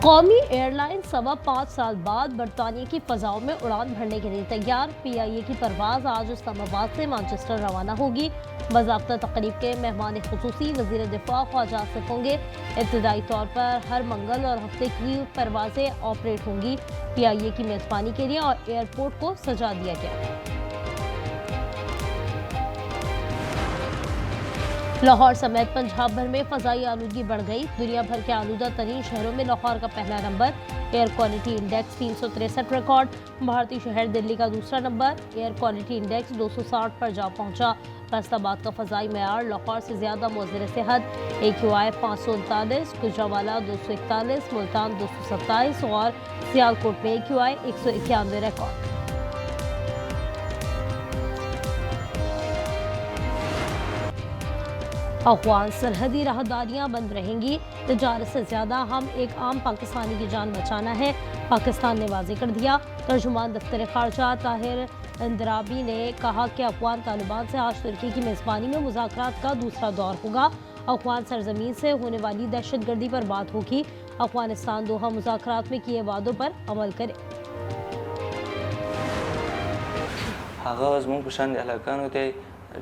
कौमी एयरलाइन 5.25 साल बाद बरतानिया की फ़ज़ाओं में उड़ान भरने के लिए तैयार। PIA की परवाज़ आज इस्लामाबाद से मैनचेस्टर रवाना होगी। बाज़ाब्ता तक़रीब के मेहमान ख़ुसूसी वज़ीर दिफ़ा ख्वाजा आसिफ होंगे। इब्तदाई तौर पर हर मंगल और हफ्ते की परवाज़ें ऑपरेट होंगी। PIA की मेज़बानी के लिए और एयरपोर्ट को सजा दिया गया। लाहौर समेत पंजाब भर में फ़ज़ाई आलूदगी बढ़ गई। दुनिया भर के आलूदा तरीन शहरों में लाहौर का पहला number. Air quality index 363 record. भारतीय शहर दिल्ली का दूसरा नंबर। एयर क्वालिटी इंडेक्स 260 पर जा पहुंचा। फैसलाबाद का फ़ज़ाई मेयार लाहौर से ज़्यादा मुज़र सेहत। AQI 539, गुजरावाला 241, मुल्तान 227 और सियालकोट में AQI 191 रिकॉर्ड। अफगान सरहदी राहदारियां बंद रहेंगी। तजारत से ज़्यादा हम एक आम पाकिस्तानी की जान बचाना है, पाकिस्तान ने वाज़े कर दिया। तर्जुमान दफ्तर खारजा ताहिर अंदराबी ने कहा कि अफगान तालिबान से आज तुर्की की मेज़बानी में मुज़ाकरात का दूसरा दौर होगा। अफगान सरजमीन से होने वाली दहशतगर्दी पर बात होगी। अफगानिस्तान दोहा मुज़ाकरात में किए वादों पर अमल करे।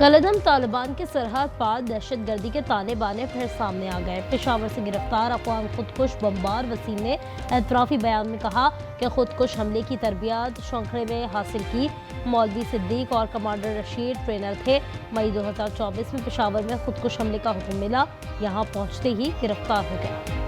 कलदम तालिबान के सरहद पार दहशतगर्दी के ताने बाने फिर सामने आ गए। पेशावर से गिरफ्तार अफगान खुदकुश बमबार वसीम ने एतराफ़ी बयान में कहा कि खुदकुश हमले की तरबियत शौखड़े में हासिल की। मौलवी सिद्दीक और कमांडर रशीद ट्रेनर थे। मई 2024 में पेशावर में खुदकुश हमले का हुक्म मिला, यहाँ पहुँचते ही गिरफ्तार हो गया।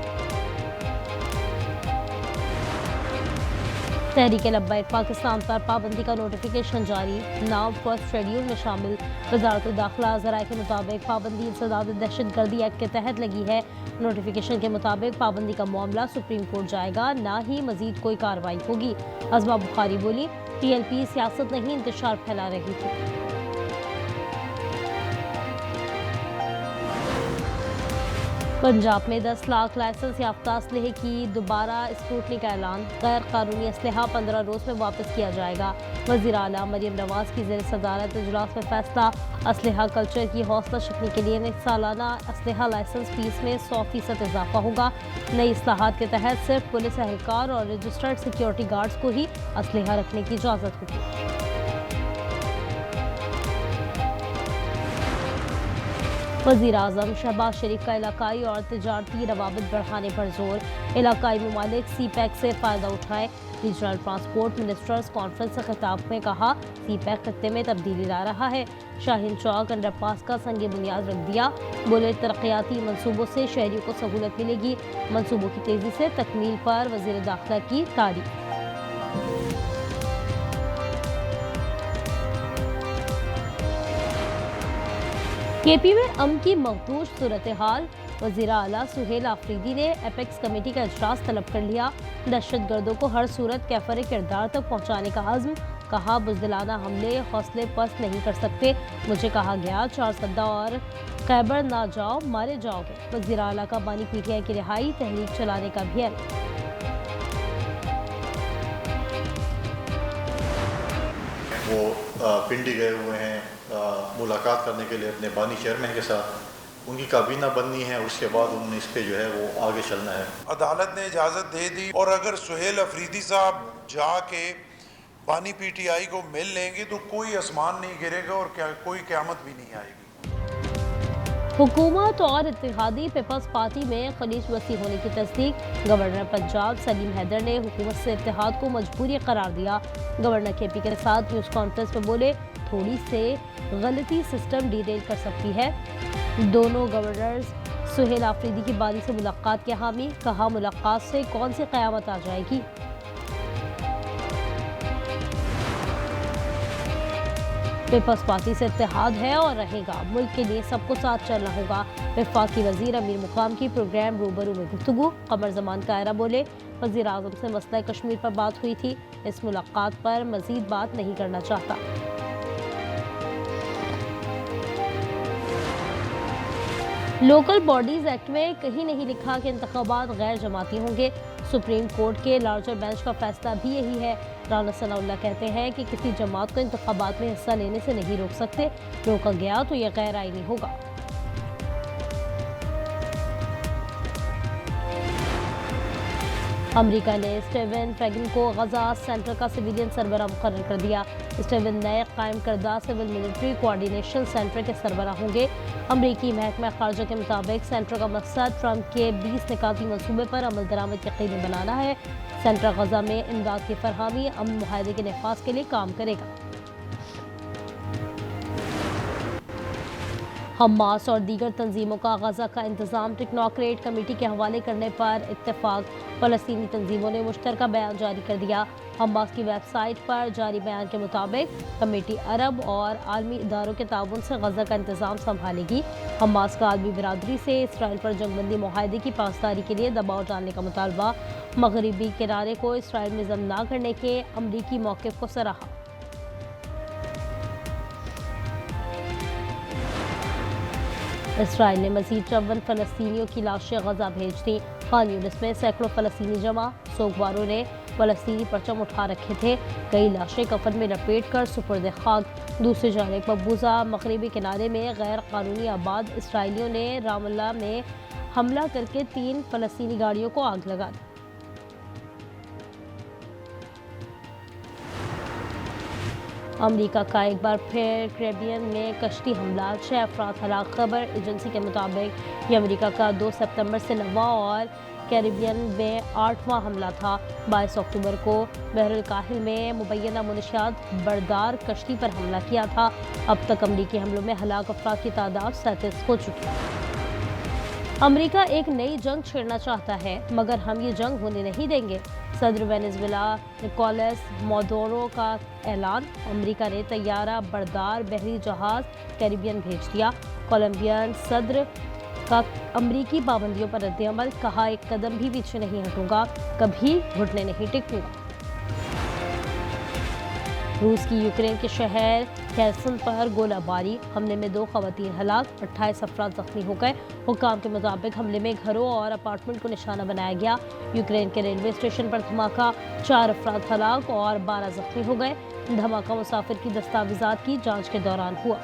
तहरीक लब्बैक पाकिस्तान पर पाबंदी का नोटिफिकेशन जारी। नाम फर्स्ट शेड्यूल में शामिल। वजारत दाखिला ज़राए के मुताबिक पाबंदी इंसदाद दहशतगर्दी एक्ट के तहत लगी है। नोटिफिकेशन के मुताबिक पाबंदी का मामला सुप्रीम कोर्ट जाएगा, ना ही मजीद कोई कार्रवाई होगी। अज़मा बुखारी बोली, TLP सियासत नहीं इंतशार फैला रही थी। पंजाब में 10 लाख लाइसेंस याफ्ता असलहे की दोबारा स्क्रूटनी का ऐलान। गैर कानूनी असलहा 15 रोज़ में वापस किया जाएगा। वज़ीर आला मरियम नवाज की ज़ेर सदारत इजलास में फैसला। असलहा कल्चर की हौसला शिकनी के लिए सालाना असलहा लाइसेंस फीस में 100% इजाफा होगा। नई इस्लाहात के तहत सिर्फ पुलिस एहलकार और रजिस्टर्ड सिक्योरिटी गार्ड्स को ही असलहा रखने की इजाज़त होगी। वज़ीर आज़म शहबाज शरीफ का इलाकाई और तिजारती रवाबित बढ़ाने पर जोर। इलाकाई ममालिक CPEC से फ़ायदा उठाएं। रीजनल ट्रांसपोर्ट मिनिस्टर्स कॉन्फ्रेंस से खिताब में कहा, CPEC खत्ते में तब्दीली ला रहा है। शाहीन चौक अंडरपास का संग बुनियाद रख दिया। बोले तरक्याती मनसूबों से शहरियों को सहूलत मिलेगी। मनसूबों की तेज़ी से तकमील पर वज़ीर दाखिला की तारीफ। KP में अमन की मखदूश सूरत हाल। वज़ीर आला सुहेल आफरीदी ने एपेक्स कमेटी का इजलास तलब कर लिया। दहशतगर्दों को हर सूरत कैफर किरदार तक पहुँचाने का अज़्म। कहा, बुज़दिलाना हमले हौसले पस्त नहीं कर सकते। मुझे कहा गया 4 सद्दा और खैबर ना जाओ मारे जाओगे। वज़ीर आला का बानी PTI की रिहाई तहरीक चलाने का भी ऐलान। वो पिंडी गए हुए हैं मुलाकात करने के लिए अपने बानी चेयरमैन के साथ। उनकी काबीना बननी है, उसके बाद उन्होंने इस पे जो है वो आगे चलना है। अदालत ने इजाज़त दे दी और अगर सुहेल अफरीदी साहब जाके बानी PTI को मिल लेंगे तो कोई आसमान नहीं गिरेगा और कोई क़यामत भी नहीं आएगी। हुकूमत और इत्तेहादी पीपल्स पार्टी में खलीज वसी होने की तस्दीक। गवर्नर पंजाब सलीम हैदर ने हुकूमत से इत्तेहाद को मजबूरी करार दिया। गवर्नर KP के साथ न्यूज़ कॉन्फ्रेंस में बोले, थोड़ी से गलती सिस्टम डिरेल कर सकती है। दोनों गवर्नर्स सुहेल आफरीदी की बानी से मुलाकात के हामी। कहा, मुलाकात से कौन सी क़यामत आ जाएगी। पीपल्स पार्टी से इत्तेहाद है और रहेगा। मुल्क के लिए सबको साथ चलना होगा। वफाकी वज़ीर अमीर मुकाम की प्रोग्राम रूबरू में गुफ्तगू। कमर जमान कायरा बोले, वज़ीर आज़म से मसला कश्मीर पर बात हुई थी। इस मुलाकात पर मज़ीद बात नहीं करना चाहता। लोकल बॉडीज एक्ट में कहीं नहीं लिखा कि इंतखाबात गैर जमाती होंगे। सुप्रीम कोर्ट के लार्जर बेंच का फैसला भी यही है। राना सनाउल्लाह कहते हैं कि किसी जमात को इंतखाबात में हिस्सा लेने से नहीं रोक सकते, रोका गया तो यह गैर आईनी होगा। अमेरिका ने स्टीवन फैगन को गजा सेंटर का सिविलियन सरबराह मुकर्रर कर दिया। स्टीवन नए कायम करदा सिविल मिलिट्री कोऑर्डिनेशन सेंटर के सरबराह होंगे। अमरीकी महकमा खारजा के मुताबिक सेंटर का मकसद ट्रंप के 20 निकाती मनसूबे पर अमल दरामद यकीनी बनाना है। सेंटर गजा में इमदाद की फरहमी अमन मुआहदे के नफाज के लिए काम करेगा। हमास और दीगर तंजीमों का गजा का इंतजाम टेक्नोक्रेट कमेटी के हवाले करने पर इत्तेफाक। फ़लस्तीनी तंजीमों ने मुश्तरका बयान जारी कर दिया। हमास की वेबसाइट पर जारी बयान के मुताबिक कमेटी अरब और आलमी इदारों के ताउन से गजा का इंतजाम संभालेगी। हमास का आलमी बिरादरी से इसराइल पर जंगबंदी मुआहदे की पासदारी के लिए दबाव डालने का मुतालबा। मगरबी किनारे को इसराइल में जम न करने के अमरीकी मौक़िफ़ को सराहा। इसराइल ने मज़ीद 54 फ़लस्तीनियों की लाशें गजा भेज दी। खान यूनिस में सैकड़ों फ़लस्तीनी जमा, सोगवारों ने फ़लस्तीनी परचम उठा रखे थे। कई लाशें कफन में लपेट कर सुपुर्द खाक। दूसरी जानिब मकबूजा मगरबी किनारे में गैर कानूनी आबाद इसराइलियों ने रामल्ला में हमला करके 3 फ़लस्तीनी गाड़ियों को आग लगा दी। अमेरिका का एक बार फिर कैरिबियन में कश्ती हमला, 6 अफराद हलाक। खबर एजेंसी के मुताबिक ये अमेरिका का 2 सितंबर से 9वां और कैरिबियन में 8वां हमला था। 22 अक्टूबर को बहरुल काहिल में मुबैना मुनशियात बरदार कश्ती पर हमला किया था। अब तक अमेरिकी हमलों में हलाक अफराद की तादाद 37 हो चुकी है। अमेरिका एक नई जंग छेड़ना चाहता है, मगर हम ये जंग होने नहीं देंगे। सदर वेनेजुएला निकोलस मादुरो का ऐलान। अमेरिका ने तैयारा बरदार बहरी जहाज कैरिबियन भेज दिया। कोलंबियन सदर का अमरीकी पाबंदियों पर रद्द-ए-अमल। कहा, एक कदम भी पीछे नहीं हटूंगा, कभी घुटने नहीं टेकूंगा। रूस की यूक्रेन के शहर कैसन पर गोलाबारी। हमले में 2 खवातीन हलाक, 28 अफराद जख्मी हो गए। हुक्काम के मुताबिक हमले में घरों और अपार्टमेंट को निशाना बनाया गया। यूक्रेन के रेलवे स्टेशन पर धमाका, 4 अफराद हलाक और 12 जख्मी हो गए। धमाका मुसाफिर की दस्तावेजात की जांच के दौरान हुआ।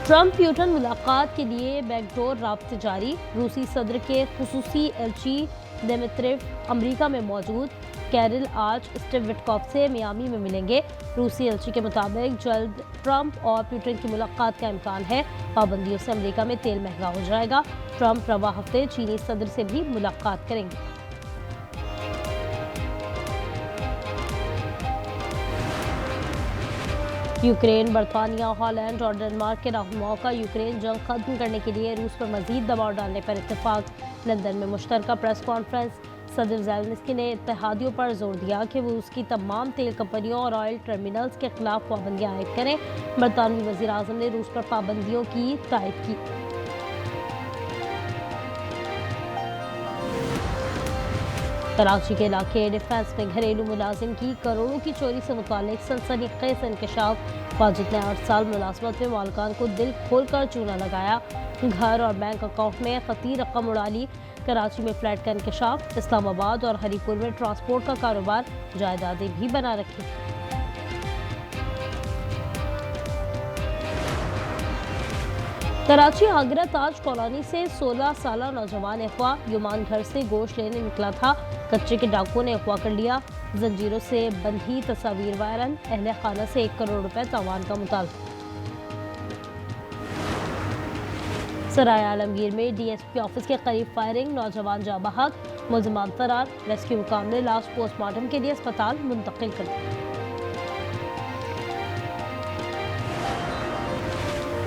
ट्रंप प्यूटन मुलाकात के लिए बैकडोर राब्ते जारी। रूसी सदर के खुसूसी एलची दिमित्रिव अमेरिका में मौजूद। कैरल आज स्टीव विटकॉफ से मियामी में मिलेंगे। रूसी एलची के मुताबिक जल्द ट्रंप और प्यूटन की मुलाकात का इम्कान है। पाबंदियों से अमेरिका में तेल महंगा हो जाएगा। ट्रंप रवा हफ्ते चीनी सदर से भी मुलाकात करेंगे। यूक्रेन, बर्तानिया, हॉलैंड और डेनमार्क के रहनुमाओं का यूक्रेन जंग खत्म करने के लिए रूस पर मजीद दबाव डालने पर इत्तेफाक। लंदन में मुश्तरका प्रेस कॉन्फ्रेंस। सदर ज़ेलेंस्की ने इत्तेहादियों पर जोर दिया कि वो उसकी तमाम तेल कंपनियों और ऑयल टर्मिनल्स के खिलाफ पाबंदियां आयद करें। बरतानवी वज़ीर आज़म ने रूस पर पाबंदियों की तायद की। कराची के इलाके डिफेंस में घरेलू मुलाजिम की करोड़ों की चोरी से मुतालिक सनसनीखेज इंकशाफ। वाजिद ने 8 साल मुलाजमत में मालकान को दिल खोल कर चूना लगाया। घर और बैंक अकाउंट में खतीर रकम उड़ा ली। कराची में फ्लैट का इंकशाफ। इस्लामाबाद और हरीपुर में ट्रांसपोर्ट का कारोबार, जायदादें भी बना रखी थी। कराची आगरा ताज कॉलोनी से 16 साला नौजवान अगवा। युमान घर से गोश्त लेने निकला था। कच्चे के डाकुओं ने अगवा कर लिया। जंजीरों से बंधी तस्वीर वायरल। अहले खाना से 1 करोड़ रुपए तावान का मुतालबा। सराय आलमगीर में डीएसपी ऑफिस के करीब फायरिंग, नौजवान जाँ बहक, मुलजमान फरार। रेस्क्यू हुकाम ने लाश पोस्टमार्टम के लिए अस्पताल मुंतकिल कर दी।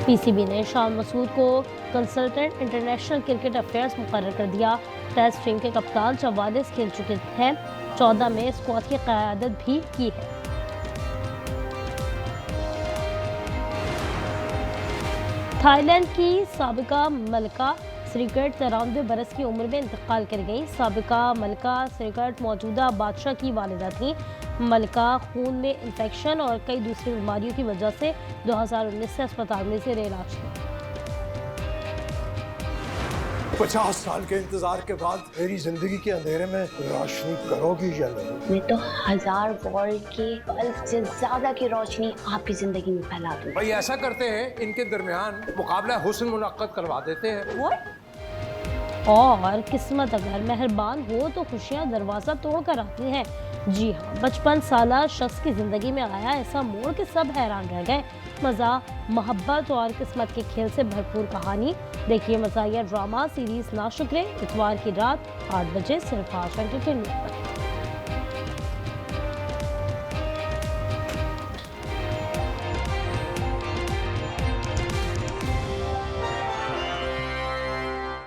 पीसीबी ने शान मसूद को कंसल्टेंट इंटरनेशनल क्रिकेट अफेयर्स मुकर्रर कर दिया। टेस्ट टीम के कप्तान 44 खेल चुके हैं, 14 में स्क्वाड की क़यादत भी की है। थाईलैंड की साबिका मलका श्रीगढ़ 93 बरस की उम्र में इंतकाल कर गई। साबिका मलका श्रीगढ़ मौजूदा बादशाह की वालिदा थी। मलका खून में इन्फेक्शन और कई दूसरी बीमारियों की वजह से 2019 से अस्पताल में जेर इलाज थी। 50 साल के इंतजार के बाद मेरी जिंदगी के अंधेरे में रोशनी करोगी या नहीं? मैं तो 1000 वॉल्ट के बल्ब से ज्यादा की रोशनी आपकी जिंदगी में फैला दूं। भाई ऐसा करते हैं, इनके दरमियान मुकाबला हुस्न मुनक्कद करवा देते हैं। और किस्मत अगर मेहरबान हो तो खुशियां दरवाजा तोड़कर आती हैं। जी हाँ, 55 साला शख्स की जिंदगी में आया ऐसा मोड़ कि सब हैरान रह गए। मजा, मोहब्बत और किस्मत के खेल से भरपूर कहानी देखिए मज़ाहिया ड्रामा सीरीज नाशुक्रे इतवार की रात 8 बजे सिर्फ आज एंटरटेनमेंट पर।